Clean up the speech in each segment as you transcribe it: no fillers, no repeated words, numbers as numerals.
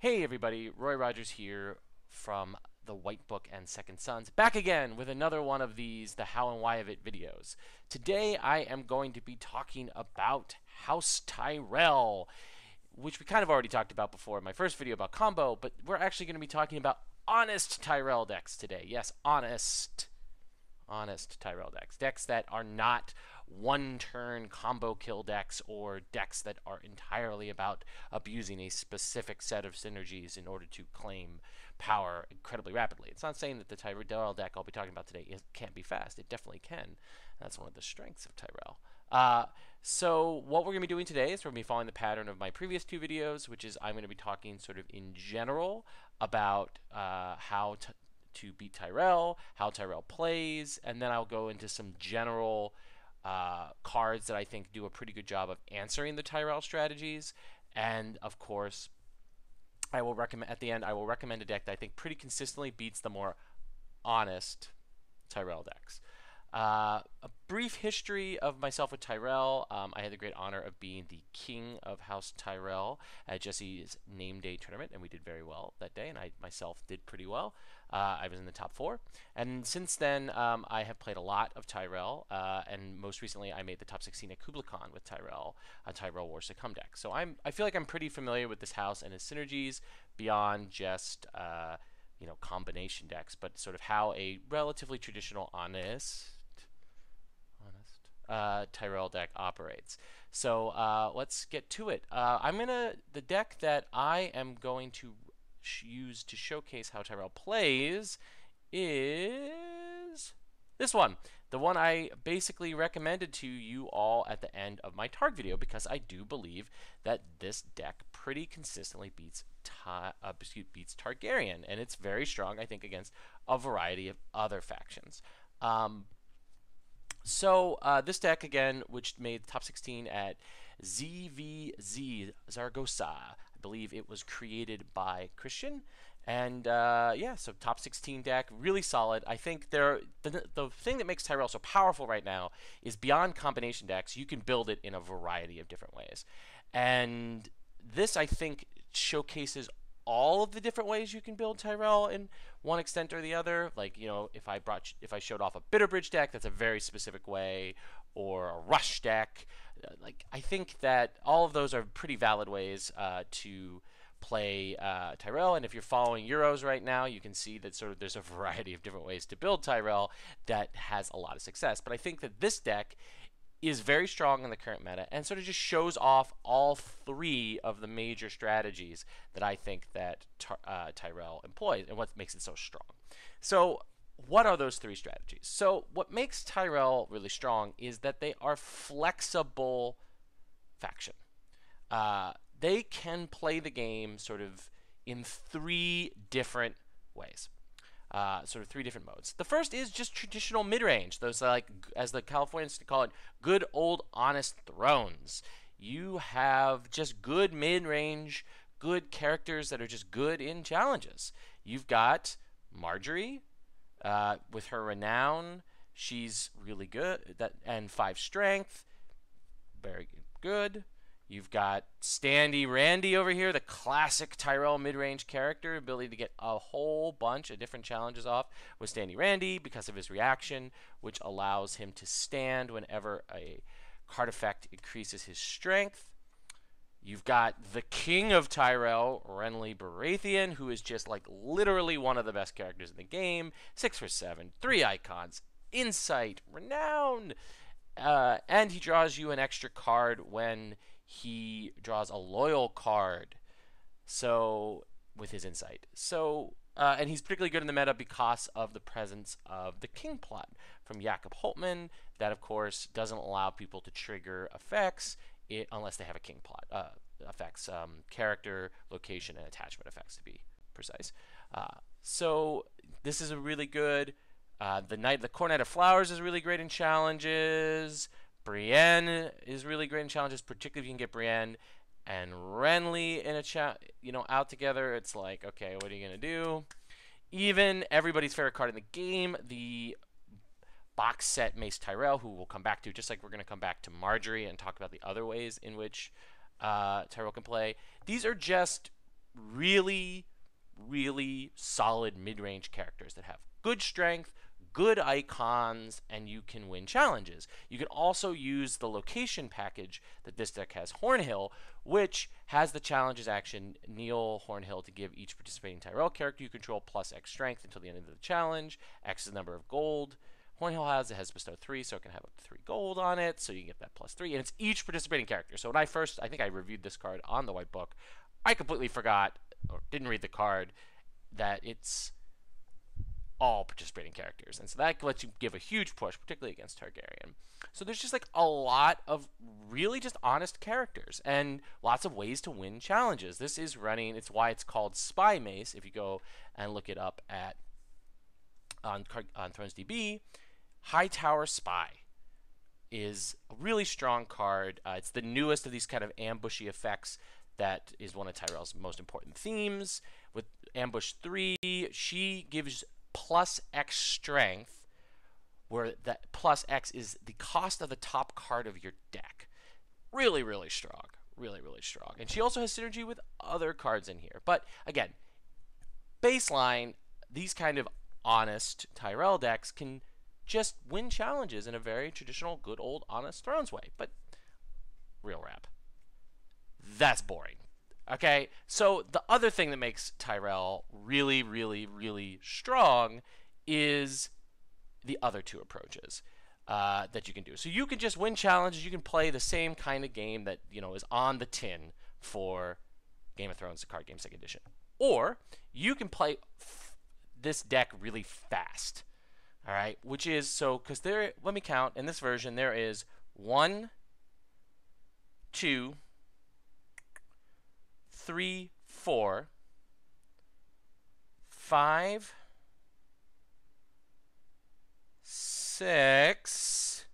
Hey everybody, Roy Rogers here from the White Book and Second Sons, back again with another one of these, the How and Why of It videos. Today I am going to be talking about House Tyrell, which we kind of already talked about before in my first video about combo, but we're actually going to be talking about honest Tyrell decks today. Yes, honest Tyrell decks. Decks that are not one-turn combo kill decks or decks that are entirely about abusing a specific set of synergies in order to claim power incredibly rapidly. It's not saying that the Tyrell deck I'll be talking about today can't be fast. It definitely can. That's one of the strengths of Tyrell. So what we're going to be doing today is we're going to be following the pattern of my previous two videos, which is I'm going to be talking sort of in general about how to beat Tyrell, how Tyrell plays, and then I'll go into some general cards that I think do a pretty good job of answering the Tyrell strategies. And of course, I will recommend at the end. I will recommend a deck that I think pretty consistently beats the more honest Tyrell decks. A brief history of myself with Tyrell. I had the great honor of being the king of House Tyrell at Jesse's name day tournament, and we did very well that day, and I myself did pretty well. I was in the top 4. And since then, I have played a lot of Tyrell, and most recently I made the top 16 at Kublai Khan with Tyrell, a Tyrell Wars to Come deck. So I feel like I'm pretty familiar with this house and its synergies beyond just combination decks, but sort of how a relatively traditional honest Tyrell deck operates. So let's get to it. The deck that I am going to use to showcase how Tyrell plays is this one. The one I basically recommended to you all at the end of my Targ video, because I do believe that this deck pretty consistently beats Targaryen, and it's very strong, I think, against a variety of other factions. So this deck, again, which made the top 16 at ZVZ Zaragoza. I believe it was created by Christian. And yeah, so top 16 deck, really solid. I think the thing that makes Tyrell so powerful right now is beyond combination decks, you can build it in a variety of different ways. And this, I think, showcases all of the different ways you can build Tyrell in one extent or the other. Like, if I showed off a Bitterbridge deck, that's a very specific way, or a Rush deck. I think that all of those are pretty valid ways to play Tyrell. And if you're following Euros right now, you can see that sort of there's a variety of different ways to build Tyrell that has a lot of success. But I think that this deck is very strong in the current meta and sort of just shows off all 3 of the major strategies that I think that Tyrell employs and what makes it so strong. So what are those 3 strategies? So what makes Tyrell really strong is that they are flexible faction. They can play the game sort of in 3 different ways. Sort of 3 different modes. The first is just traditional mid-range. Those are, like, as the Californians call it, good old honest thrones. You have just good mid-range, good characters that are just good in challenges. You've got Marjorie with her Renown. She's really good. And 5 strength. Very good. You've got Standy Randy over here, the classic Tyrell mid-range character, ability to get a whole bunch of different challenges off with Standy Randy because of his reaction, which allows him to stand whenever a card effect increases his strength. You've got the king of Tyrell, Renly Baratheon, who is just like literally one of the best characters in the game. 6 for 7, 3 icons, insight, renown, and he draws you an extra card when he draws a loyal card, so with his insight. So and he's particularly good in the meta because of the presence of the King plot from Jakob Holtman. That, of course, doesn't allow people to trigger effects unless they have a King plot effects, character, location, and attachment effects, to be precise. So this is a really good. The Core Knight of Flowers is really great in challenges. Brienne is really great in challenges, particularly if you can get Brienne and Renly in a out together. It's like, okay, what are you gonna do? Even everybody's favorite card in the game, the box set Mace Tyrell, who we'll come back to, just like we're gonna come back to Marjorie and talk about the other ways in which Tyrell can play. These are just really, really solid mid-range characters that have good strength, good icons, and you can win challenges. You can also use the location package that this deck has, Hornhill, which has the challenges action, kneel Hornhill to give each participating Tyrell character you control plus X strength until the end of the challenge. X is the number of gold. Hornhill has bestow 3, so it can have up to 3 gold on it, so you can get that plus 3, and it's each participating character. So when I think I reviewed this card on the White Book, I completely forgot, or didn't read the card, that it's all participating characters. And so that lets you give a huge push, particularly against Targaryen. So there's just like a lot of really just honest characters and lots of ways to win challenges. This is running, it's why it's called Spy Mace. If you go and look it up on ThronesDB, Hightower Spy is a really strong card. It's the newest of these kind of ambushy effects that is one of Tyrell's most important themes. With Ambush 3, she gives plus X strength, where that plus X is the cost of the top card of your deck. Really, really strong. Really, really strong. And she also has synergy with other cards in here. But again, baseline, these kind of honest Tyrell decks can just win challenges in a very traditional, good old honest Thrones way. But real rap. That's boring. Okay, so the other thing that makes Tyrell really, really, really strong is the other two approaches that you can do. So you can just win challenges. You can play the same kind of game that is on the tin for Game of Thrones, the card game second edition, or you can play this deck really fast. All right, which is because let me count. In this version, there is 1, 2, 3, 4, 5, 6,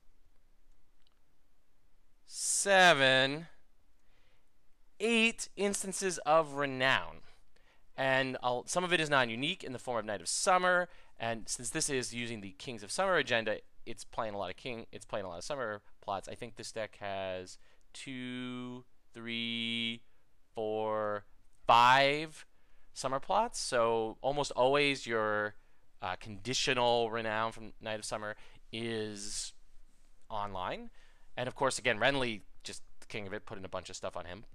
7, 8 instances of Renown. And some of it is non-unique in the form of Knight of Summer. And since this is using the Kings of Summer agenda, it's playing a lot of Summer plots. I think this deck has 2, 3, 4, 5 Summer plots. So almost always your conditional Renown from Knight of Summer is online. And of course, again, Renly, just the king of it, put in a bunch of stuff on him,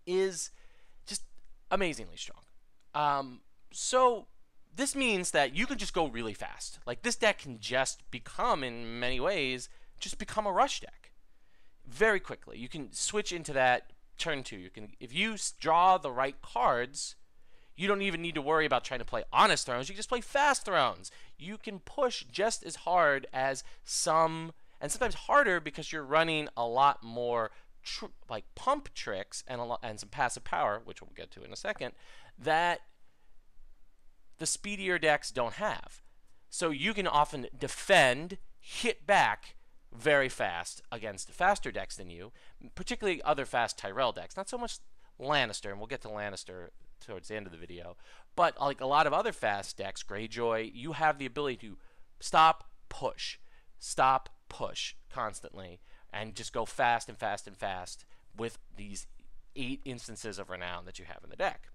is just amazingly strong. So this means that you can just go really fast. Like, this deck can just become, in many ways, just become a rush deck very quickly. You can switch into that turn 2. If you draw the right cards, you don't even need to worry about trying to play honest Thrones. You can just play fast Thrones. You can push just as hard as some, and sometimes harder, because you're running a lot more like pump tricks and some passive power, which we'll get to in a second, that the speedier decks don't have. So you can often defend, hit back very fast against faster decks than you, particularly other fast Tyrell decks. Not so much Lannister, and we'll get to Lannister towards the end of the video, but like a lot of other fast decks, Greyjoy, you have the ability to stop, push constantly, and just go fast and fast and fast with these 8 instances of Renown that you have in the deck.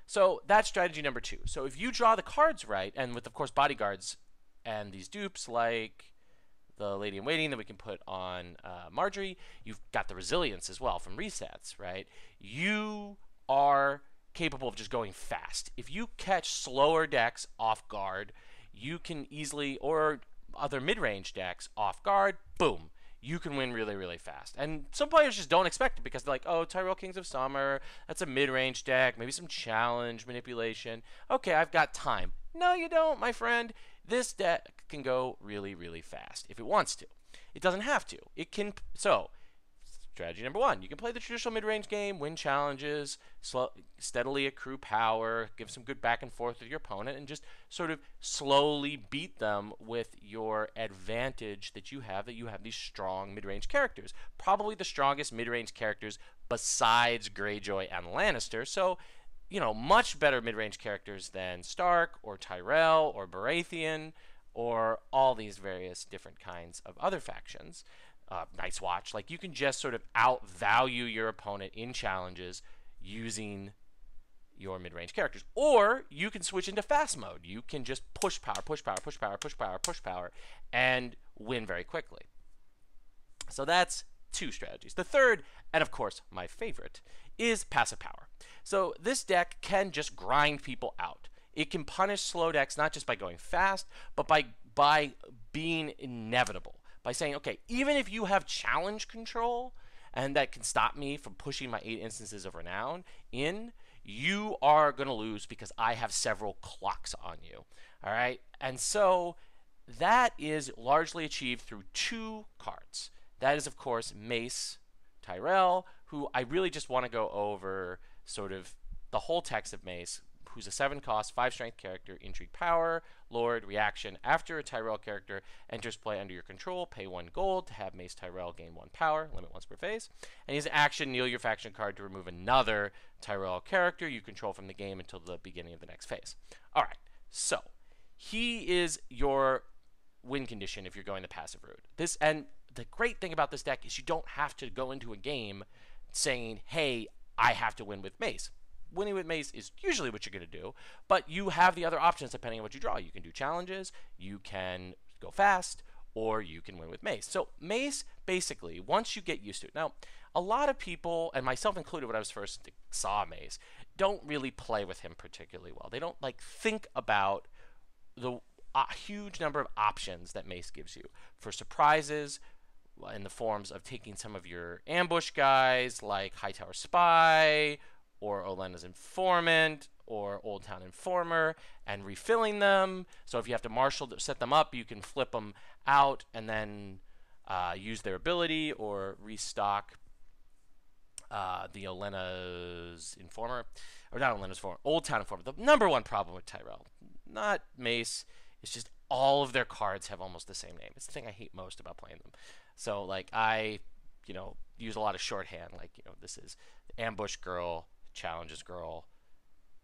So that's strategy number 2. So if you draw the cards right, and with, of course, bodyguards and these dupes like the Lady in Waiting that we can put on Marjorie, you've got the resilience as well from resets, right? You are capable of just going fast. If you catch slower decks off guard, you can easily, or other mid-range decks off guard, boom, you can win really, really fast. And some players just don't expect it because they're like, oh, Tyrell Kings of Summer, that's a mid-range deck, maybe some challenge manipulation. Okay, I've got time. No, you don't, my friend. This deck can go really, really fast if it wants to. It doesn't have to. It can. So, strategy number 1, you can play the traditional mid-range game, win challenges, steadily accrue power, give some good back and forth with your opponent, and just sort of slowly beat them with your advantage that you have these strong mid-range characters. Probably the strongest mid-range characters besides Greyjoy and Lannister. So, much better mid-range characters than Stark or Tyrell or Baratheon or all these various different kinds of other factions. Night's Watch. Like, you can just sort of outvalue your opponent in challenges using your mid-range characters. Or you can switch into fast mode. You can just push power, push power, push power, push power, push power, and win very quickly. So that's two strategies. The third, and of course my favorite, is passive power. So this deck can just grind people out. It can punish slow decks not just by going fast, but by being inevitable. By saying, okay, even if you have challenge control, and that can stop me from pushing my 8 instances of Renown in, you are going to lose because I have several clocks on you. All right? And so that is largely achieved through 2 cards. That is, of course, Mace Tyrell, who I really just want to go over sort of the whole text of Mace, who's a 7-cost, 5-strength character, intrigue power, lord, reaction. After a Tyrell character enters play under your control, pay 1 gold to have Mace Tyrell gain 1 power, limit once per phase. And his action, kneel your faction card to remove another Tyrell character you control from the game until the beginning of the next phase. All right, so he is your win condition if you're going the passive route. And the great thing about this deck is you don't have to go into a game saying, hey, I have to win with Mace. Winning with Mace is usually what you're going to do, but you have the other options depending on what you draw. You can do challenges, you can go fast, or you can win with Mace. So Mace, basically, once you get used to it. Now, a lot of people, and myself included when I was first saw Mace, don't really play with him particularly well. They don't think about the huge number of options that Mace gives you for surprises in the forms of taking some of your ambush guys like Hightower Spy, or Olenna's Informant, or Old Town Informer, and refilling them. So if you have to set them up, you can flip them out and then use their ability, or restock the Olenna's Informer, or not Olenna's Informer, Old Town Informer. The number one problem with Tyrell, not Mace, is just all of their cards have almost the same name. It's the thing I hate most about playing them. So I use a lot of shorthand, this is Ambush Girl, Challenges Girl,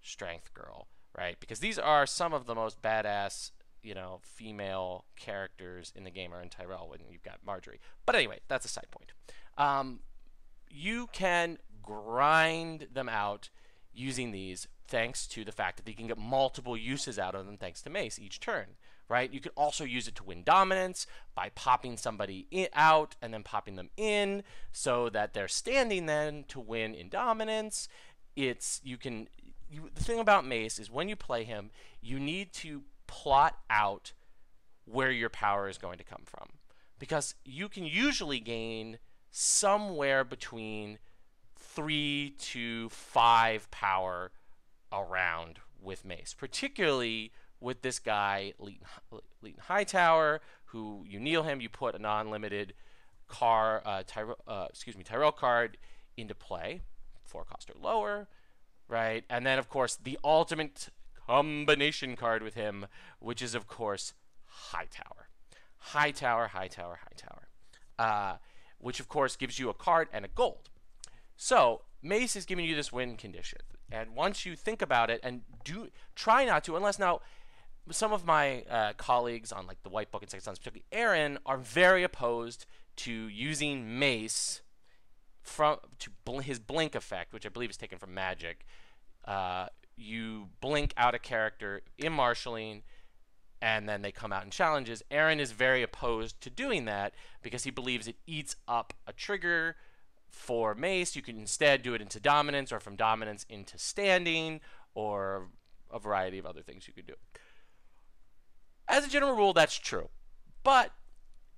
Strength Girl, right? Because these are some of the most badass, female characters in the game are in Tyrell when you've got Marjorie. But anyway, that's a side point. You can grind them out using these thanks to the fact that you can get multiple uses out of them thanks to Mace each turn, right? You can also use it to win dominance by popping somebody out and then popping them in so that they're standing then to win in dominance. The thing about Mace is when you play him, you need to plot out where your power is going to come from, because you can usually gain somewhere between 3 to 5 power around with Mace, particularly with this guy Leighton Hightower, who you kneel him, you put a non-limited Tyrell card into play, 4 cost or lower, right? And then of course the ultimate combination card with him, which is of course Hightower, which of course gives you a card and a gold. So Mace is giving you this win condition, and once you think about it, and try not to, unless now some of my colleagues on the White Book and Second Sons, particularly Aaron, are very opposed to using Mace his blink effect, which I believe is taken from Magic. You blink out a character in marshalling, and then they come out in challenges. Aaron is very opposed to doing that because he believes it eats up a trigger for Mace. You can instead do it into dominance, or from dominance into standing, or a variety of other things you could do. As a general rule, that's true, but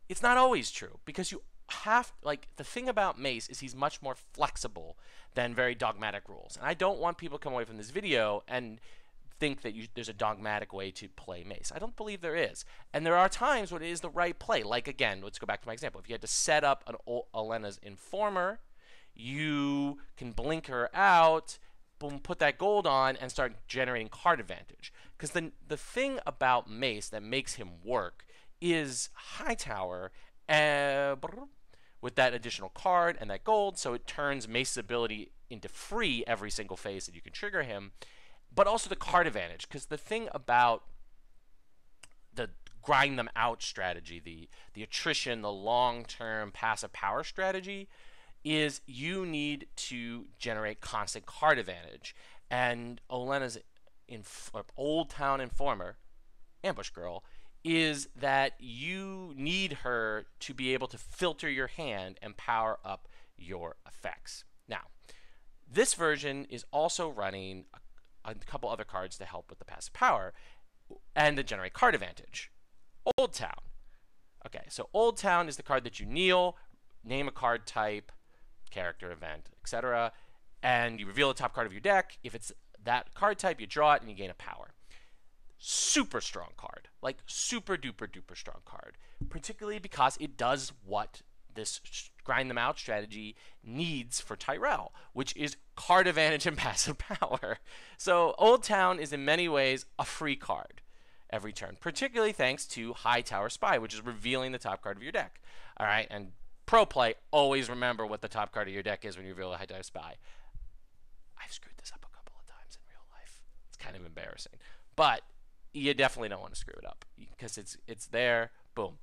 it's not always true, because you have, the thing about Mace is he's much more flexible than very dogmatic rules. And I don't want people to come away from this video and think that there's a dogmatic way to play Mace. I don't believe there is. And there are times when it is the right play. Again, let's go back to my example. If you had to set up an Olenna's Informer, you can blink her out, boom, put that gold on, and start generating card advantage. Because the thing about Mace that makes him work is Hightower with that additional card and that gold, so it turns Mace's ability into free every single phase that you can trigger him, but also the card advantage. Because the thing about the grind them out strategy, the attrition, the long-term passive power strategy, is you need to generate constant card advantage. And Olenna's Old Town Informer, Ambush Girl, is that you need her to be able to filter your hand and power up your effects. Now, this version is also running a couple other cards to help with the passive power and the generate card advantage. Old Town. Okay, so Old Town is the card that you kneel, name a card type, character, event, etc., and you reveal the top card of your deck. If it's that card type, you draw it and you gain a power. Super strong card, like super duper duper strong card, particularly because it does what this grind them out strategy needs for Tyrell, which is card advantage and passive power. So Old Town is in many ways a free card every turn, particularly thanks to High Tower Spy, which is revealing the top card of your deck. All right, and pro play, always remember what the top card of your deck is when you reveal a High Tower Spy. I've screwed this up a couple of times in real life. It's kind of embarrassing, but you definitely don't want to screw it up because it's there. Boom.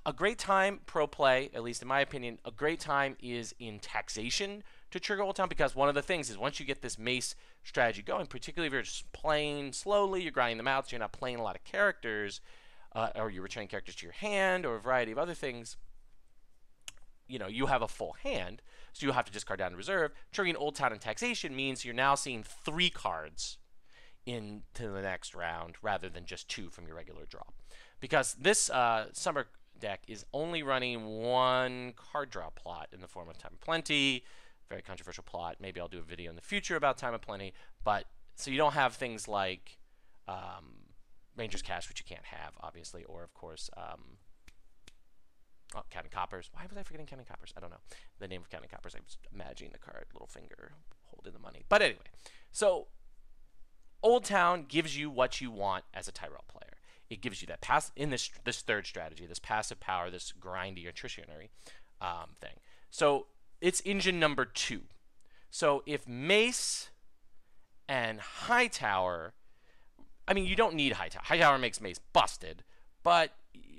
A great time pro play, at least in my opinion, a great time is in taxation to trigger Old Town, because one of the things is once you get this mace strategy going, particularly if you're just playing slowly, you're grinding them out, so you're not playing a lot of characters, or you're returning characters to your hand, or a variety of other things, you know, you have a full hand, so you have to discard down to reserve. Triggering Old Town and taxation means you're now seeing 3 cards into the next round rather than just 2 from your regular draw. Because this summer deck is only running 1 card draw plot in the form of Time of Plenty. Very controversial plot. Maybe I'll do a video in the future about Time of Plenty. But so you don't have things like Ranger's Cash, which you can't have, obviously, or of course Counting Coppers. Why was I forgetting Counting Coppers? I don't know. The name of Counting Coppers, I was imagining the card, little finger holding the money. But anyway, so Old Town gives you what you want as a Tyrell player. It gives you that in this third strategy, this passive power, this grindy attritionary thing. So it's engine number 2. So if Mace and Hightower, I mean, you don't need Hightower. Hightower makes Mace busted, but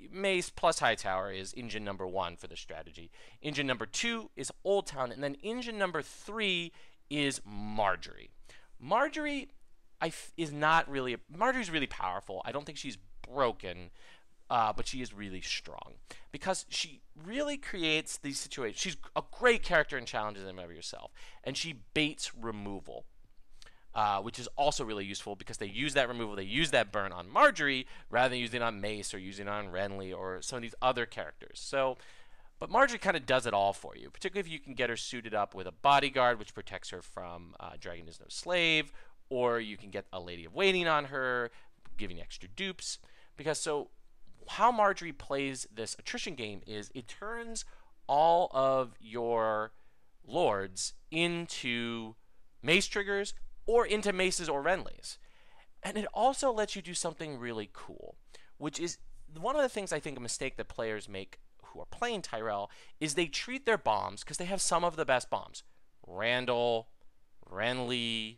Mace plus Hightower is engine number 1 for the strategy. Engine number 2 is Old Town, and then engine number 3 is Marjorie. Marjorie is not really. Marjorie's really powerful. I don't think she's broken, but she is really strong because she really creates these situations. She's a great character in challenges and Remember Yourself, and she baits removal, which is also really useful because they use that removal, they use that burn on Marjorie rather than using it on Mace or using it on Renly or some of these other characters. So, but Marjorie kind of does it all for you, particularly if you can get her suited up with a bodyguard, which protects her from Dragon is No Slave, or you can get a Lady of Waiting on her, giving you extra dupes. Because so how Marjorie plays this attrition game is it turns all of your lords into Mace triggers or into Maces or Renleys. And it also lets you do something really cool, which is one of the things I think a mistake that players make who are playing Tyrell is they treat their bombs, because they have some of the best bombs. Randall, Renly,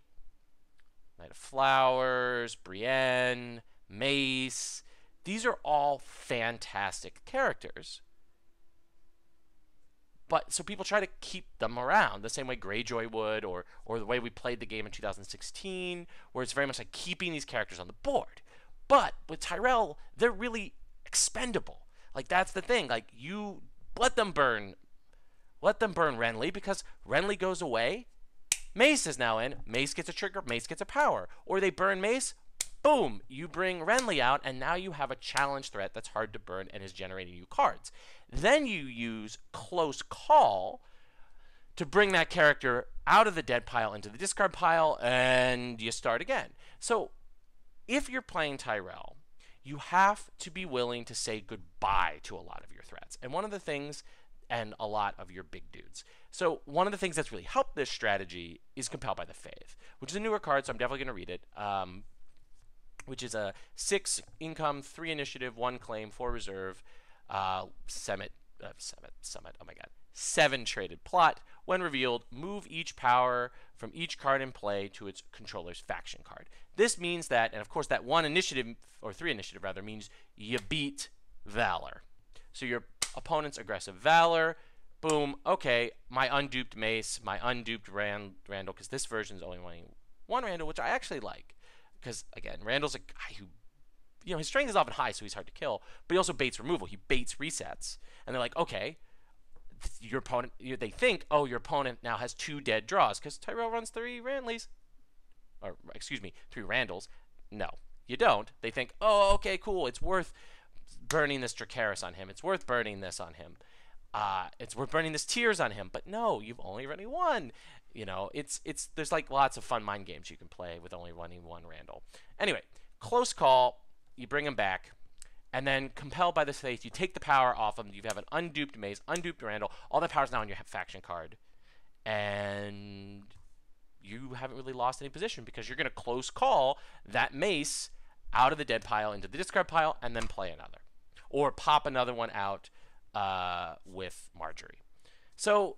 Knight of Flowers, Brienne, Mace. These are all fantastic characters. But so people try to keep them around the same way Greyjoy would, or the way we played the game in 2016, where it's very much like keeping these characters on the board. But with Tyrell, they're really expendable. Like, that's the thing. Like, you let them burn Renly, because Renly goes away. Mace is now in. Mace gets a trigger. Mace gets a power. Or they burn Mace. Boom. You bring Renly out, and now you have a challenge threat that's hard to burn and is generating you cards. Then you use Close Call to bring that character out of the dead pile into the discard pile, and you start again. So if you're playing Tyrell, you have to be willing to say goodbye to a lot of your threats. And one of the things, and a lot of your big dudes. So one of the things that's really helped this strategy is Compelled by the Faith, which is a newer card, so I'm definitely going to read it, which is a 6 income, 3 initiative, 1 claim, 4 reserve, summit, oh my god, 7 traded plot. When revealed, move each power from each card in play to its controller's faction card. This means that, and of course that 1 initiative, or 3 initiative rather, means you beat Valor. So your opponent's aggressive Valor, boom, okay, my unduped Mace, my unduped Randall, because this version is only running one Randall, which I actually like. Because, again, Randall's a guy who, his strength is often high, so he's hard to kill. But he also baits removal. He baits resets. And they're like, okay, your opponent, they think, oh, your opponent now has 2 dead draws because Tyrell runs 3 Randleys. Or, excuse me, 3 Randalls. No, you don't. They think, oh, okay, cool. It's worth burning this Dracarys on him. It's worth burning this on him. It's worth burning this Tears on him. But no, you've only running 1. There's like lots of fun mind games you can play with only running 1 Randall. Anyway, close call. You bring him back. And then, compelled by this faith, you take the power off him. You have an unduped Mace, unduped Randall. All that power's now on your faction card. And you haven't really lost any position because you're going to close call that Mace out of the dead pile into the discard pile and then play another. Or pop another one out with Marjorie. So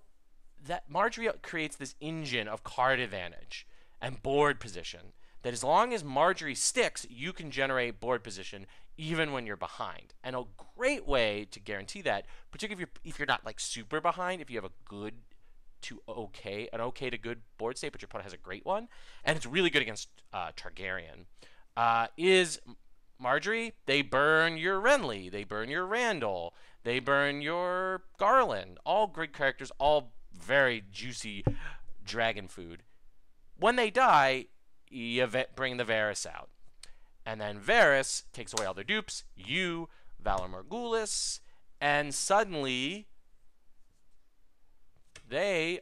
that Marjorie creates this engine of card advantage and board position that as long as Marjorie sticks, you can generate board position even when you're behind. And a great way to guarantee that, particularly if you're not like super behind, if you have a good to okay, an okay to good board state, but your opponent has a great one, and it's really good against Targaryen, is Marjorie. They burn your Renly, they burn your Randall, they burn your Garland. All great characters, all very juicy dragon food. When they die, you bring the Varys out. And then Varys takes away all their dupes, you, Valar Morghulis, and suddenly their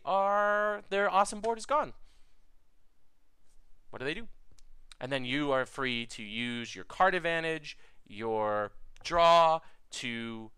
awesome board is gone. What do? And then you are free to use your card advantage, your draw to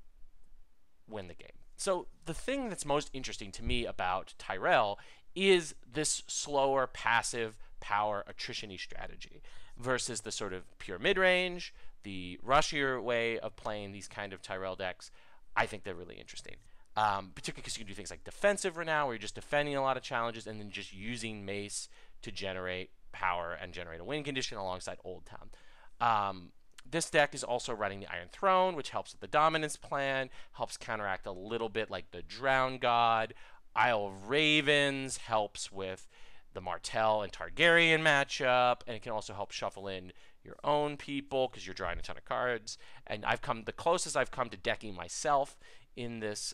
win the game. So the thing that's most interesting to me about Tyrell is this slower, passive, power, attrition-y strategy versus the sort of pure mid-range, the rushier way of playing these kind of Tyrell decks. I think they're really interesting. Particularly because you can do things like defensive Renown, where you're just defending a lot of challenges and then just using Mace to generate power and generate a win condition alongside Old Town. This deck is also running the Iron Throne, which helps with the dominance plan, helps counteract a little bit like the Drown God. Isle of Ravens helps with the Martell and Targaryen matchup, and it can also help shuffle in your own people because you're drawing a ton of cards. And the closest I've come to decking myself in this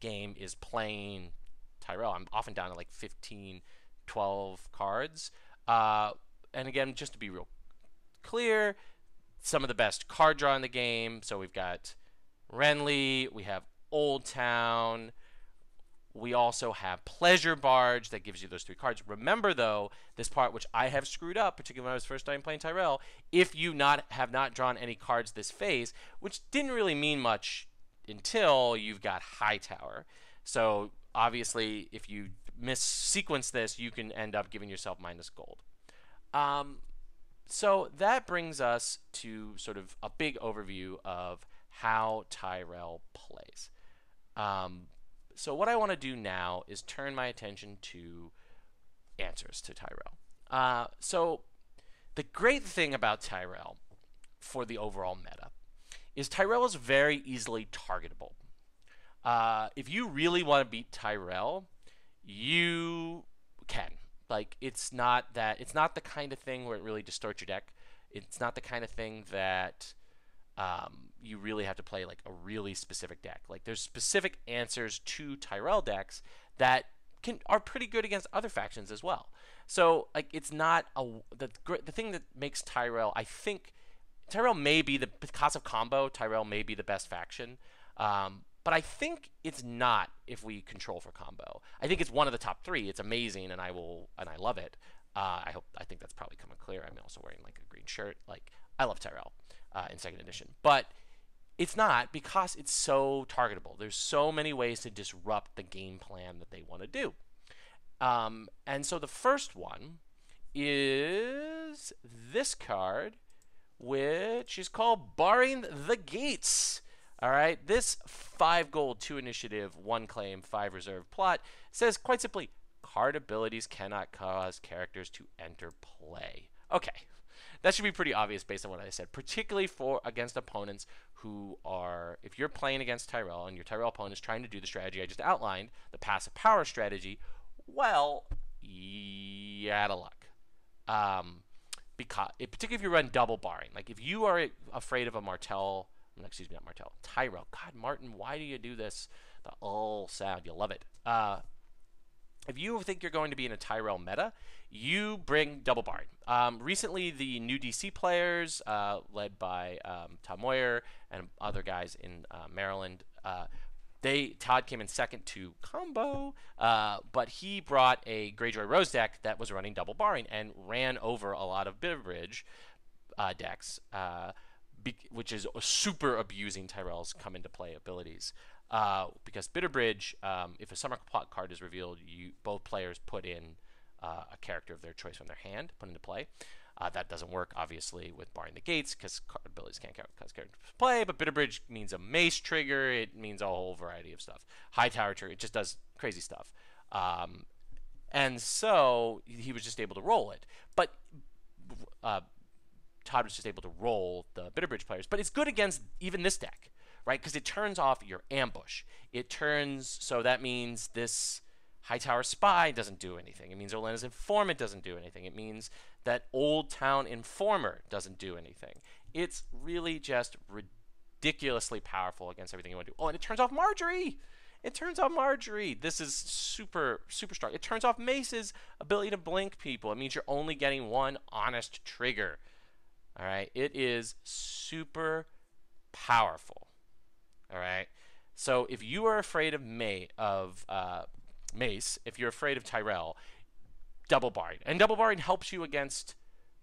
game is playing Tyrell. I'm often down to like 15, 12 cards. And again, just to be real clear, some of the best card draw in the game. So we've got Renly, we have Old Town, we also have Pleasure Barge that gives you those 3 cards. Remember, though, this part which I have screwed up, particularly when I was first time playing Tyrell, if you have not drawn any cards this phase, which didn't really mean much until you've got Hightower. So obviously, if you mis-sequence this, you can end up giving yourself minus gold. So that brings us to sort of a big overview of how Tyrell plays. So what I want to do now is turn my attention to answers to Tyrell. So the great thing about Tyrell for the overall meta is Tyrell is very easily targetable. If you really want to beat Tyrell, you can. Like, it's not the kind of thing where it really distorts your deck. It's not the kind of thing that you really have to play like a really specific deck. Like, there's specific answers to Tyrell decks that are pretty good against other factions as well. So like, it's not the thing that makes Tyrell, I think Tyrell may be because of combo, Tyrell may be the best faction. But I think it's not if we control for combo. I think it's one of the top 3. It's amazing, and I love it. I think that's probably coming clear. I'm also wearing like a green shirt. Like, I love Tyrell in 2nd edition, but it's not because it's so targetable. There's so many ways to disrupt the game plan that they want to do. And so the first one is this card, which is called Barring the Gates. All right, this 5 gold, 2 initiative, 1 claim, 5 reserve plot says quite simply, card abilities cannot cause characters to enter play. Okay, that should be pretty obvious based on what I said, particularly against opponents who are, if you're playing against Tyrell and your Tyrell opponent is trying to do the strategy I just outlined, the passive power strategy, well, you're out of luck. Because particularly if you run double barring, like if you are afraid of a Martell, excuse me, not Martell, Tyrell. God, Martin, why do you do this? The sound, you love it. If you think you're going to be in a Tyrell meta, you bring double barring. Recently, the new DC players, led by Tom Moyer and other guys in Maryland, Todd came in second to combo, but he brought a Greyjoy Rose deck that was running double barring and ran over a lot of Bitterbridge decks, which is super abusing Tyrell's come into play abilities. Because Bitterbridge, if a summer plot card is revealed, both players put in a character of their choice from their hand, put into play. That doesn't work, obviously, with barring the gates, because abilities can't cause characters to play, but Bitterbridge means a mace trigger, it means a whole variety of stuff. High tower trigger, it just does crazy stuff. And so he was just able to roll it. But Todd was just able to roll the Bitterbridge players. But it's good against even this deck, right? Because it turns off your ambush. So that means this Hightower Spy doesn't do anything. It means Olenna's Informant doesn't do anything. It means that Old Town Informer doesn't do anything. It's really just ridiculously powerful against everything you want to do. Oh, and it turns off Marjorie. This is super, super strong. It turns off Mace's ability to blink people. It means you're only getting one honest trigger. All right? It is super powerful. All right? So if you are afraid of Mace, if you're afraid of Tyrell, double barring. And double barring helps you against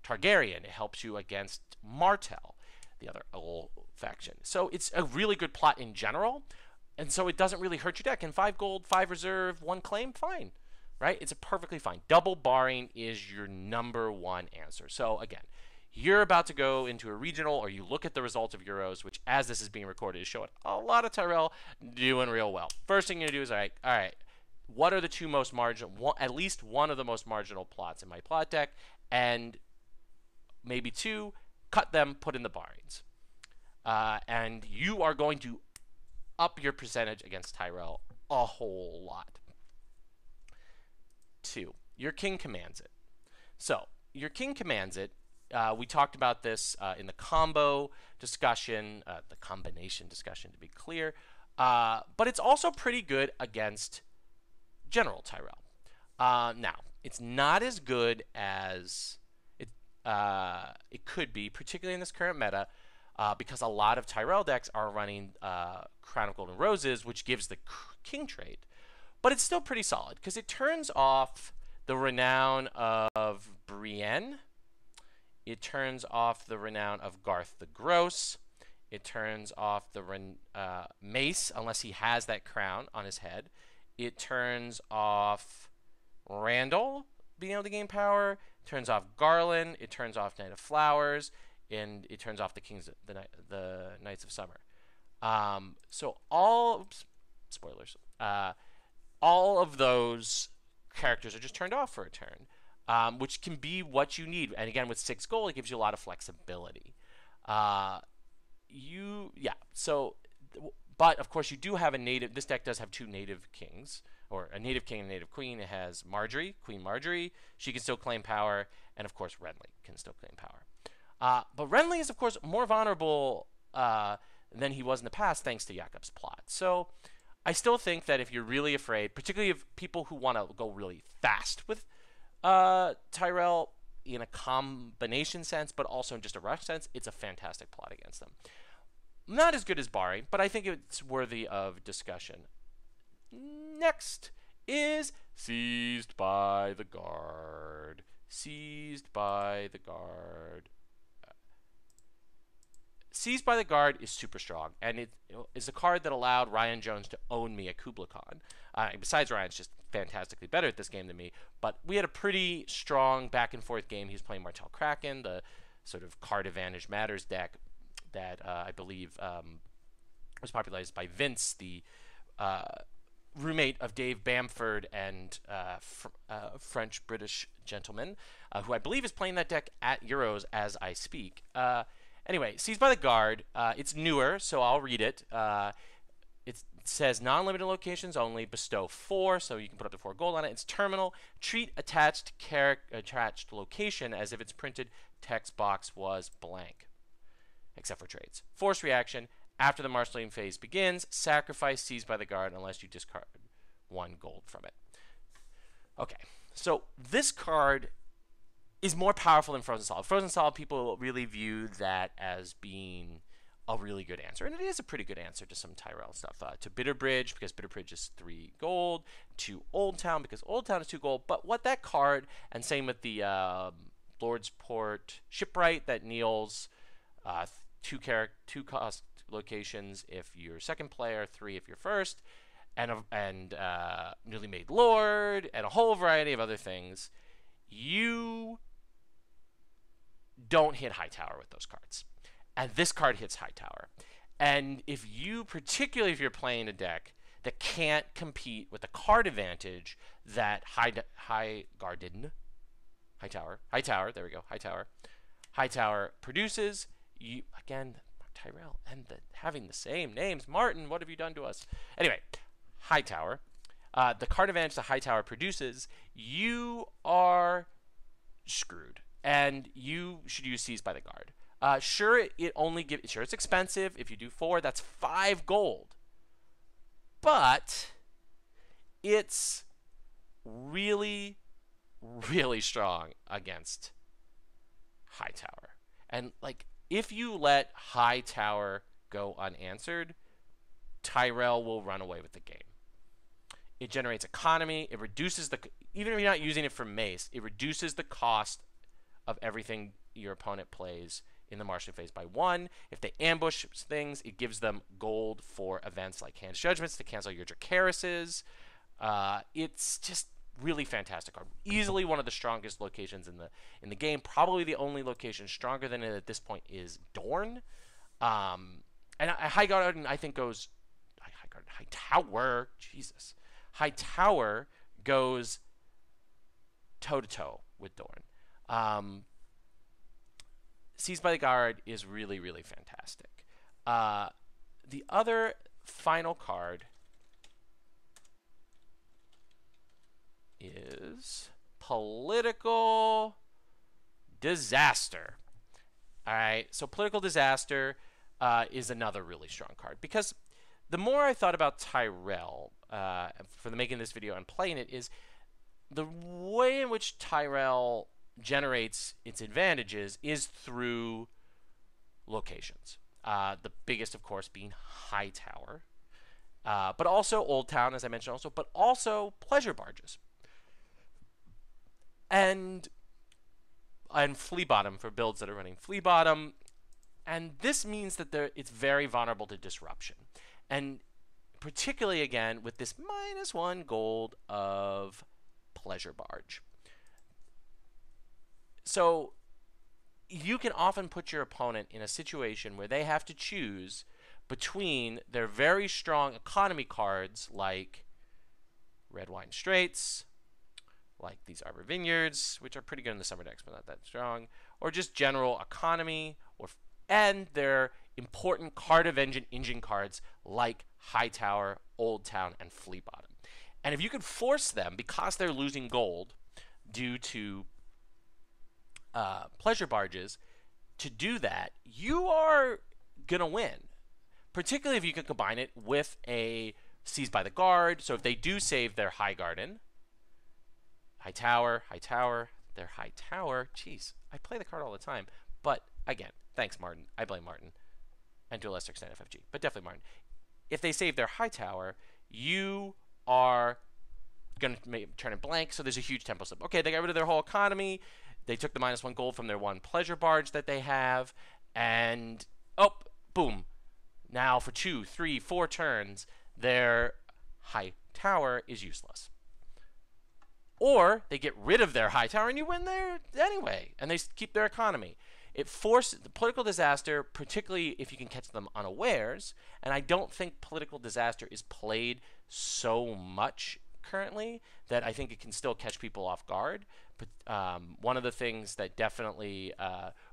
Targaryen. It helps you against Martell, the other old faction. So it's a really good plot in general. And so it doesn't really hurt your deck. And 5 gold, 5 reserve, 1 claim, fine. Right? It's a perfectly fine. Double barring is your number one answer. So again, you're about to go into a regional, or you look at the results of Euros, which as this is being recorded is showing a lot of Tyrell doing real well. First thing you're going to do is, all right, what are the two most marginal, at least one of the most marginal plots in my plot deck, and maybe 2, cut them, put in the barrings. And you are going to up your percentage against Tyrell a whole lot. 2, your king commands it. So, your king commands it. We talked about this in the combo discussion, the combination discussion to be clear. But it's also pretty good against General Tyrell. Now, it's not as good as it could be, particularly in this current meta, because a lot of Tyrell decks are running Crown of Golden Roses, which gives the king trait. But it's still pretty solid, because it turns off the Renown of Brienne. It turns off the Renown of Garth the Gross. It turns off the Mace, unless he has that crown on his head. It turns off Randall being able to gain power. It turns off Garland. It turns off Knight of Flowers. And it turns off the Knights of Summer. So spoilers. All of those characters are just turned off for a turn, which can be what you need. And again, with 6 gold, it gives you a lot of flexibility. But of course, you do have a native. This deck does have 2 native kings, or a native king and a native queen. It has Marjorie, Queen Marjorie. She can still claim power, and of course, Renly can still claim power. But Renly is, of course, more vulnerable than he was in the past, thanks to Jakob's plot. So I still think that if you're really afraid, particularly of people who want to go really fast with Tyrell in a combination sense, but also in just a rush sense, it's a fantastic plot against them. Not as good as barring, but I think it's worthy of discussion. Next is Seized by the Guard. Seized by the Guard. Seized by the Guard is super strong, and it is a card that allowed Ryan Jones to own me at Kubla Khan. Besides, Ryan's just fantastically better at this game than me, but we had a pretty strong back-and-forth game. He was playing Martell Kraken, the sort of card advantage matters deck that I believe was popularized by Vince, the roommate of Dave Bamford and French-British gentleman, who I believe is playing that deck at Euros as I speak. Anyway, Seized by the Guard, it's newer, so I'll read it. It's says non-limited locations only. Bestow 4, so you can put up to 4 gold on it. It's terminal. Treat attached location as if its printed text box was blank, except for trades. Force reaction. After the marshalling phase begins, sacrifice seized by the guard unless you discard 1 gold from it. Okay, so this card is more powerful than Frozen Solid. Frozen Solid, people really view that as being a really good answer, and it is a pretty good answer to some Tyrell stuff. To Bitter Bridge, because Bitter Bridge is 3 gold. To Old Town, because Old Town is 2 gold. But what that card, and same with the Lord's Port Shipwright that kneels 2 cost locations if you're second player, 3 if you're first, and Newly Made Lord, and a whole variety of other things. You don't hit Hightower with those cards. And this card hits Hightower. And particularly if you're playing a deck that can't compete with the card advantage that Hightower, there we go, Hightower produces, again, Tyrell and having the same names. Martin, what have you done to us? Anyway, Hightower, the card advantage that Hightower produces, you are screwed. And you should use Seized by the Guard. Sure, it's expensive. If you do 4, that's 5 gold. But it's really, really strong against Hightower. And like, if you let Hightower go unanswered, Tyrell will run away with the game. It generates economy. It reduces even if you're not using it for mace, it reduces the cost of everything your opponent plays in the marshalling phase by 1. If they ambush things, it gives them gold for events like Hand's Judgments to cancel your Dracaris's. It's just really fantastic card. Easily one of the strongest locations in the game. Probably the only location stronger than it at this point is Dorne. And Highgarden, I think, goes Hightower. Jesus, Hightower goes toe to toe with Dorne. Seized by the Guard is really, really fantastic. The other final card is Political Disaster. All right, so Political Disaster is another really strong card, because the more I thought about Tyrell for making this video and playing it, is the way in which Tyrell generates its advantages is through locations. The biggest, of course, being Hightower, but also Old Town, as I mentioned, but also pleasure barges, and Flea Bottom for builds that are running Flea Bottom. And this means that it's very vulnerable to disruption, and particularly again with this -1 gold of pleasure barge. So you can often put your opponent in a situation where they have to choose between their very strong economy cards like Red Wine Straits, like these Arbor Vineyards, which are pretty good in the summer decks but not that strong, or just general economy, and their important card of engine cards like Hightower, Old Town, and Flea Bottom. And if you could force them, because they're losing gold due to pleasure barges, to do that, you are gonna win. Particularly if you can combine it with a Seized by the Guard. So if they do save their Highgarden, Hightower, their Hightower. Jeez, I play the card all the time. But again, thanks, Martin. I blame Martin, and to a lesser extent FFG, but definitely Martin. If they save their Hightower, you are going to turn it blank. So there's a huge tempo slip. Okay, they got rid of their whole economy. They took the -1 gold from their 1 pleasure barge that they have, and boom. Now for 2, 3, 4 turns, their Hightower is useless. Or they get rid of their Hightower and you win there anyway, and they keep their economy. It forces the Political Disaster, particularly if you can catch them unawares, and I don't think Political Disaster is played so much currently that I think it can still catch people off guard. But one of the things that definitely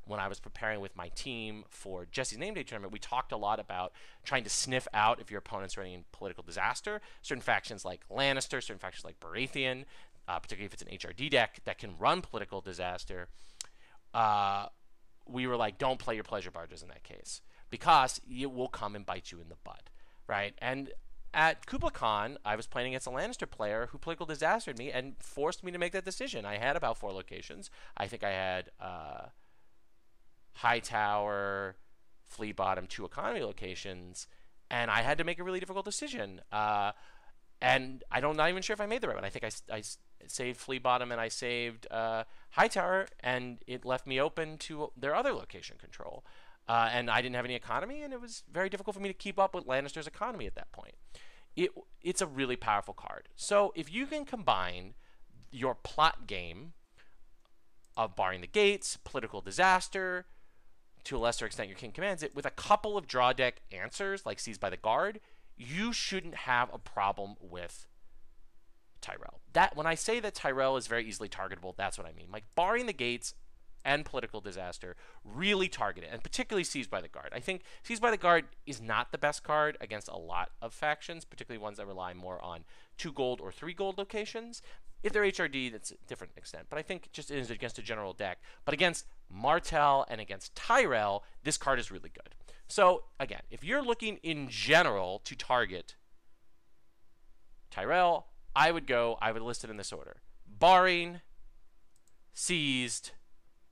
when I was preparing with my team for Jesse's Name Day tournament, we talked a lot about trying to sniff out if your opponent's running in political disaster. Certain factions like Lannister, certain factions like Baratheon, particularly if it's an HRD deck that can run political disaster, we were like, don't play your pleasure barges in that case because it will come and bite you in the butt, right? And at Kublai Khan, I was playing against a Lannister player who political disastered me and forced me to make that decision. I had about 4 locations. I think I had Hightower, Flea Bottom, 2 economy locations, and I had to make a really difficult decision. And not even sure if I made the right one. I think I saved Flea Bottom and I saved Hightower, and it left me open to their other location control. And I didn't have any economy, and it was very difficult for me to keep up with Lannister's economy at that point. It's a really powerful card. So if you can combine your plot game of barring the gates, political disaster, to a lesser extent your king commands it, with a couple of draw deck answers like Seized by the Guard, you shouldn't have a problem with Tyrell. When I say that Tyrell is very easily targetable, that's what I mean. Like barring the gates and political disaster, really target it, and particularly Seized by the Guard. I think Seized by the Guard is not the best card against a lot of factions, particularly ones that rely more on 2 gold or 3 gold locations. If they're HRD, that's a different extent, but I think just is against a general deck. But against Martell and against Tyrell, this card is really good. So again, if you're looking in general to target Tyrell, I would list it in this order: barring, seized,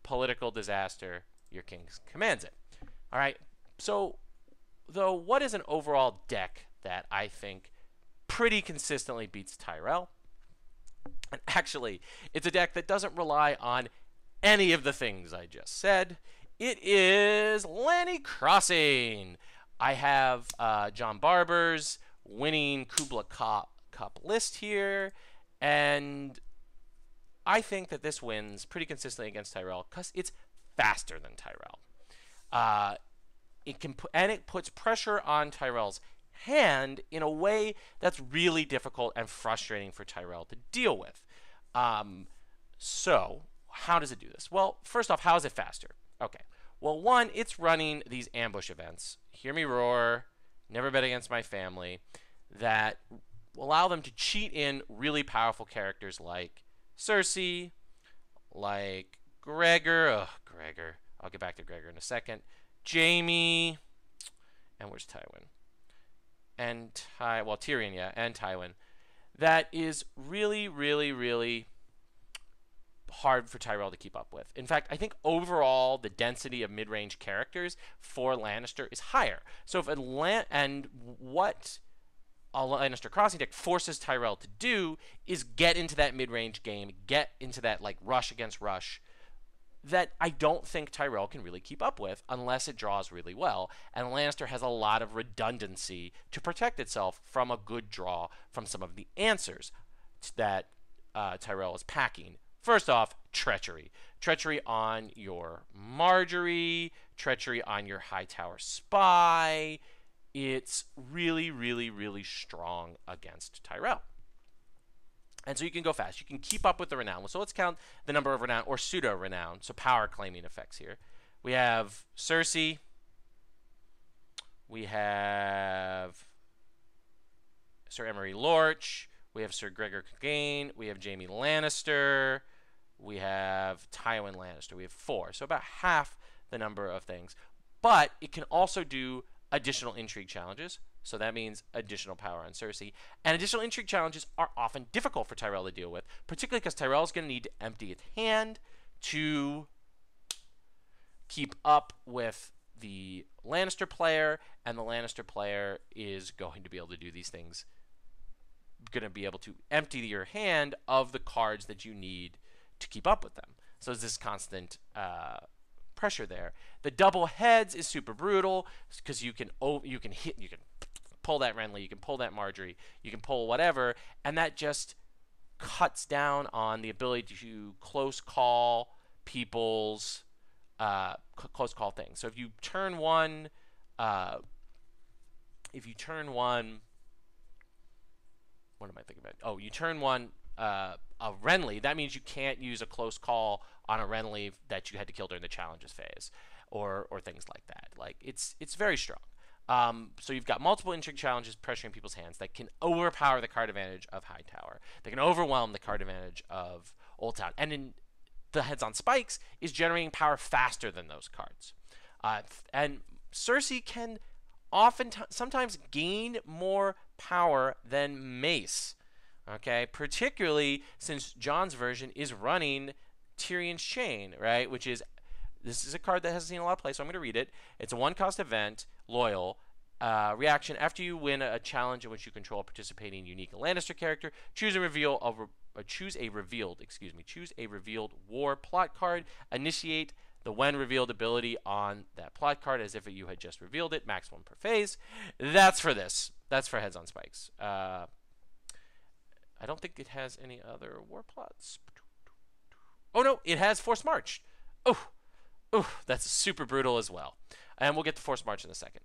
political disaster, your king commands it. All right. So, though, what is an overall deck that I think pretty consistently beats Tyrell? And actually, it's a deck that doesn't rely on any of the things I just said. It is Lanny Crossing. I have John Barber's winning Kublai Cup list here, and I think that this wins pretty consistently against Tyrell because it's faster than Tyrell. It puts pressure on Tyrell's hand in a way that's really difficult and frustrating for Tyrell to deal with. So how does it do this? Well, first off, how is it faster? Okay. Well, one, it's running these ambush events. Hear Me Roar, Never Bet Against My Family, that allow them to cheat in really powerful characters like Cersei, like Gregor. Gregor. I'll get back to Gregor in a second. Jaime. And where's Tywin? And Tyrion, yeah, and Tywin. That is really, really, really hard for Tyrell to keep up with. In fact, I think overall the density of mid-range characters for Lannister is higher. So if what a Lannister Crossing deck forces Tyrell to do is get into that mid-range game, get into that like rush against rush that I don't think Tyrell can really keep up with unless it draws really well. And Lannister has a lot of redundancy to protect itself from a good draw from some of the answers that Tyrell is packing. First off, treachery. Treachery on your Marjorie, treachery on your Hightower spy. It's really, really, really strong against Tyrell. And so you can go fast. You can keep up with the Renown. So let's count the number of Renown or pseudo-Renown, so power claiming effects here. We have Cersei. We have Sir Emery Lorch. We have Sir Gregor Clegane. We have Jaime Lannister. We have Tywin Lannister. We have 4. So about half the number of things. But it can also do additional intrigue challenges. So that means additional power on Cersei. And additional intrigue challenges are often difficult for Tyrell to deal with, particularly because Tyrell is going to need to empty its hand to keep up with the Lannister player, and the Lannister player is going to be able to do these things, going to be able to empty your hand of the cards that you need to keep up with them. So there's this constant pressure there. The double heads is super brutal because you can pull that Renly, you can pull that Marjorie, you can pull whatever, and that just cuts down on the ability to close call people's close call things. So if you turn one, what am I thinking about? Oh, you turn one a Renly, that means you can't use a close call on a Renly that you had to kill during the challenges phase, or things like that. Like it's very strong. So you've got multiple intrigue challenges pressuring people's hands that can overpower the card advantage of Hightower. They can overwhelm the card advantage of Old Town. And in the Heads on Spikes is generating power faster than those cards. And Cersei can sometimes gain more power than Mace. Okay, particularly since Jon's version is running Tyrion's Chain, right? This is a card that hasn't seen a lot of play, so I'm going to read it. It's a 1-cost event, loyal. Reaction: after you win a challenge in which you control a participating unique Lannister character, choose a revealed war plot card. Initiate the when revealed ability on that plot card as if you had just revealed it. Max 1 per phase. That's for this. That's for Heads on Spikes. I don't think it has any other war plots. Oh no, it has Forced March. Oh, that's super brutal as well. And we'll get to Forced March in a second.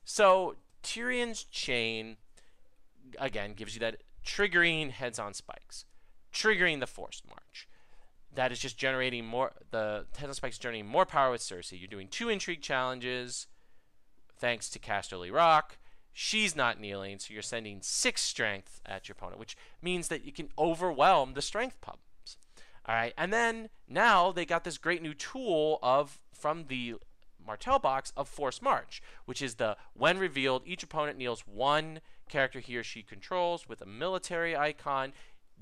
So Tyrion's Chain, again, gives you that triggering Heads on Spikes, triggering the Forced March. That is just generating more, the Heads on Spikes generating more power with Cersei. You're doing 2 intrigue challenges thanks to Casterly Rock. She's not kneeling, so you're sending 6 strength at your opponent, which means that you can overwhelm the strength pumps. All right, and then now they got this great new tool from the Martell box of Forced March, which is the when revealed, each opponent kneels 1 character he or she controls with a military icon.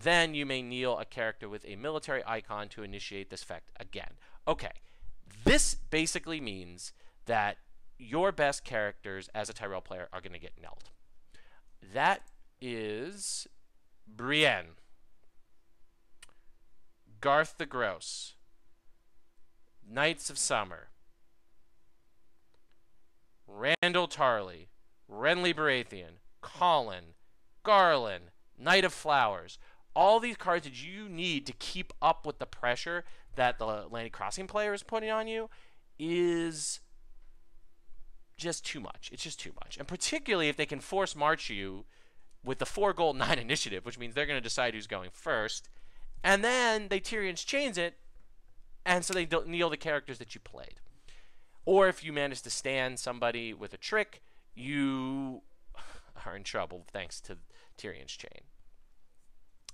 Then you may kneel a character with a military icon to initiate this effect again. Okay, this basically means that your best characters as a Tyrell player are going to get knelled. That is Brienne, Garth the Gross, Knights of Summer, Randall Tarley, Renly Baratheon, Colin, Garland, Knight of Flowers. All these cards that you need to keep up with the pressure that the Landing Crossing player is putting on you is just too much. It's just too much. And particularly if they can Force March you with the 4 gold 9 initiative, which means they're going to decide who's going first. And then they Tyrion's Chains it, and so they don't kneel the characters that you played. Or if you manage to stand somebody with a trick, you are in trouble thanks to Tyrion's Chain.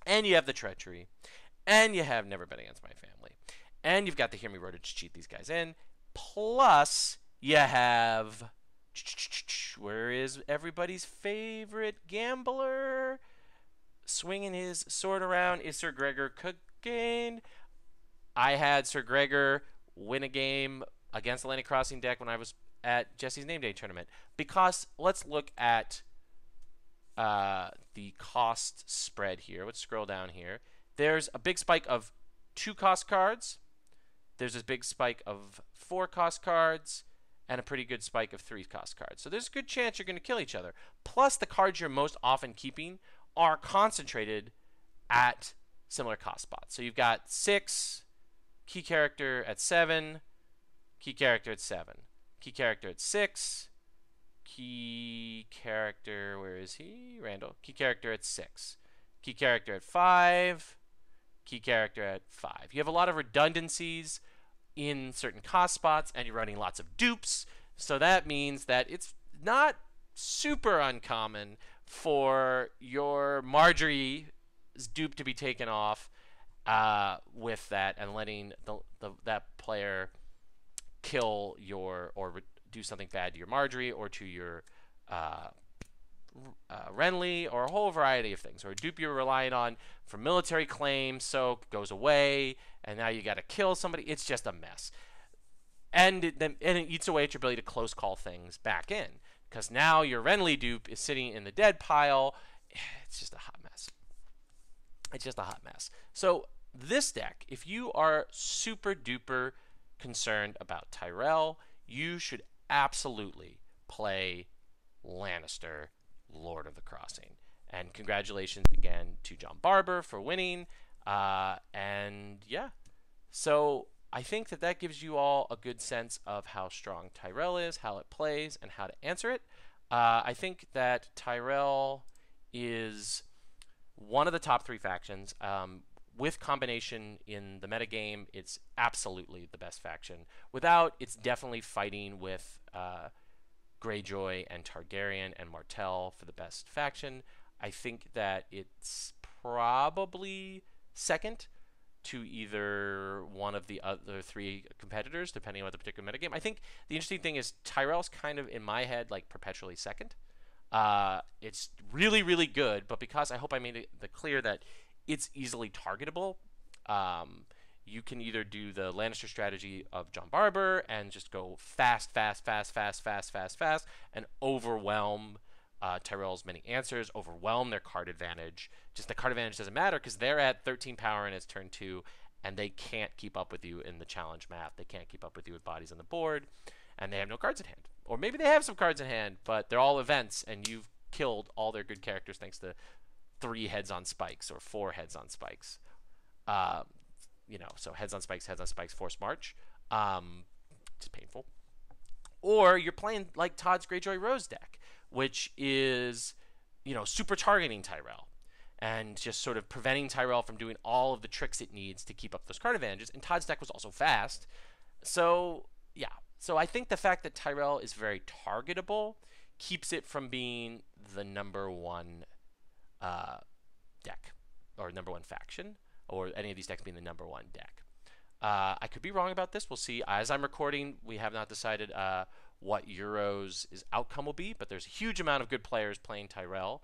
And you have the Treachery, and you have Never Bet Against My Family, and you've got the Hear Me Roar to cheat these guys in. Plus, you have, where is everybody's favorite gambler? Swinging his sword around is Sir Gregor Clegane. I had Sir Gregor win a game against the Landing Crossing deck when I was at Jesse's Name Day tournament. Because let's look at the cost spread here. Let's scroll down here. There's a big spike of 2-cost cards. There's a big spike of 4-cost cards. And a pretty good spike of 3-cost cards. So there's a good chance you're going to kill each other. Plus, the cards you're most often keeping are concentrated at similar cost spots. So you've got 6, key character at 7, key character at 7, key character at 6, key character, where is he? Randall. Key character at 6, key character at 5, key character at 5. You have a lot of redundancies in certain cost spots, and you're running lots of dupes. So that means that it's not super uncommon for your Marjorie's dupe to be taken off with that and letting that player kill your or do something bad to your Marjorie or to your Renly, or a whole variety of things. Or a dupe you're relying on for military claim, so goes away, and now you got to kill somebody. It's just a mess. And it eats away at your ability to close call things back in. Because now your Renly dupe is sitting in the dead pile. It's just a hot mess. It's just a hot mess. So this deck, if you are super duper concerned about Tyrell, you should absolutely play Lannister, Lord of the Crossing. And congratulations again to John Barber for winning. And yeah, so I think that gives you all a good sense of how strong Tyrell is, how it plays, and how to answer it. I think that Tyrell is one of the top 3 factions. with combination in the metagame, it's absolutely the best faction. Without, it's definitely fighting with Greyjoy and Targaryen and Martell for the best faction. I think that it's probably second to either one of the other three competitors, depending on the particular metagame. I think the interesting thing is Tyrell's kind of, in my head, like perpetually second. It's really, really good, but because I hope I made it clear that it's easily targetable, you can either do the Lannister strategy of John Barber and just go fast, fast, fast, fast, fast, fast, fast, and overwhelm Tyrell's many answers, overwhelm their card advantage. Just the card advantage doesn't matter because they're at 13 power and it's turn 2, and they can't keep up with you in the challenge map. They can't keep up with you with bodies on the board, and they have no cards in hand. Or maybe they have some cards in hand, but they're all events, and you've killed all their good characters thanks to 3 heads on spikes or 4 heads on spikes. So heads on spikes, forced march. It's painful. Or you're playing like Todd's Greyjoy Rose deck, which is, super targeting Tyrell and just sort of preventing Tyrell from doing all of the tricks it needs to keep up those card advantages. And Todd's deck was also fast. So, yeah. So I think the fact that Tyrell is very targetable keeps it from being the number 1 deck or number 1 faction, or any of these decks being the number 1 deck. I could be wrong about this. We'll see. As I'm recording, we have not decided what Euros' outcome will be, but there's a huge amount of good players playing Tyrell.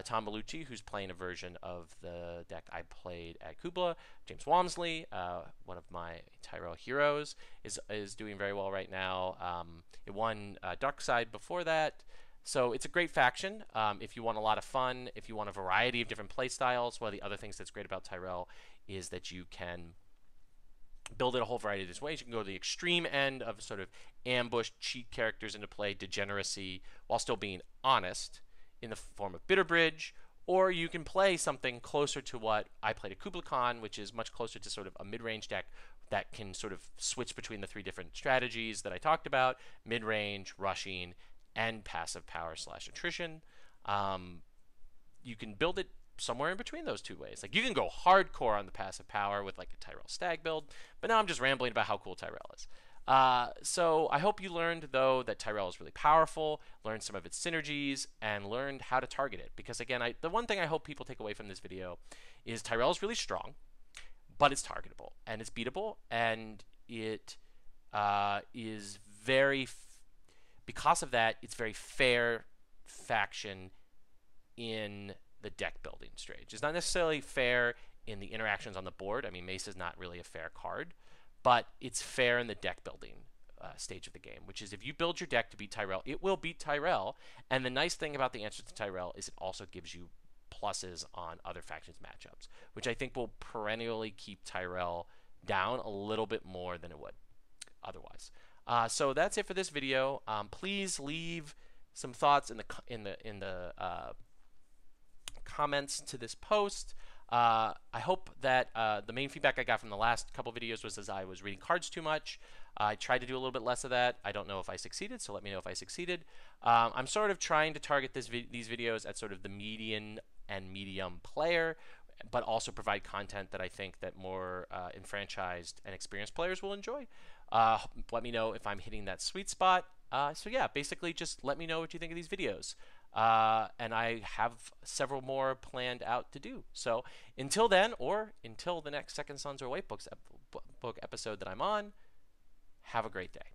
Tom Bellucci, who's playing a version of the deck I played at Kubla. James Walmsley, one of my Tyrell heroes, is doing very well right now. It won Darkside before that. So it's a great faction if you want a lot of fun, if you want a variety of different play styles. One of the other things that's great about Tyrell is that you can build it a whole variety of different ways. You can go to the extreme end of sort of ambush, cheat characters into play, degeneracy, while still being honest in the form of Bitterbridge, or you can play something closer to what I played at Kubla Khan, which is much closer to sort of a mid-range deck that can sort of switch between the 3 different strategies that I talked about: mid-range, rushing, and passive power / attrition. You can build it somewhere in between those 2 ways. Like, you can go hardcore on the passive power with like a Tyrell Stag build, but now I'm just rambling about how cool Tyrell is. So I hope you learned, though, that Tyrell is really powerful, learned some of its synergies, and learned how to target it. Because, again, the one thing I hope people take away from this video is Tyrell is really strong, but it's targetable, and it's beatable, and it is very... because of that, it's very fair faction in the deck building stage. It's not necessarily fair in the interactions on the board. I mean, Mace is not really a fair card, but it's fair in the deck building stage of the game, which is if you build your deck to beat Tyrell, it will beat Tyrell. And the nice thing about the answer to Tyrell is it also gives you pluses on other factions matchups, which I think will perennially keep Tyrell down a little bit more than it would otherwise. So that's it for this video. Please leave some thoughts in the comments to this post. I hope that the main feedback I got from the last couple videos was as I was reading cards too much. I tried to do a little bit less of that. I don't know if I succeeded, so let me know if I succeeded. I'm sort of trying to target these videos at sort of the median and medium player, but also provide content that I think that more enfranchised and experienced players will enjoy. Let me know if I'm hitting that sweet spot. So yeah, basically just let me know what you think of these videos. And I have several more planned out to do. So until then, or until the next Second Sons or White Book episode that I'm on, have a great day.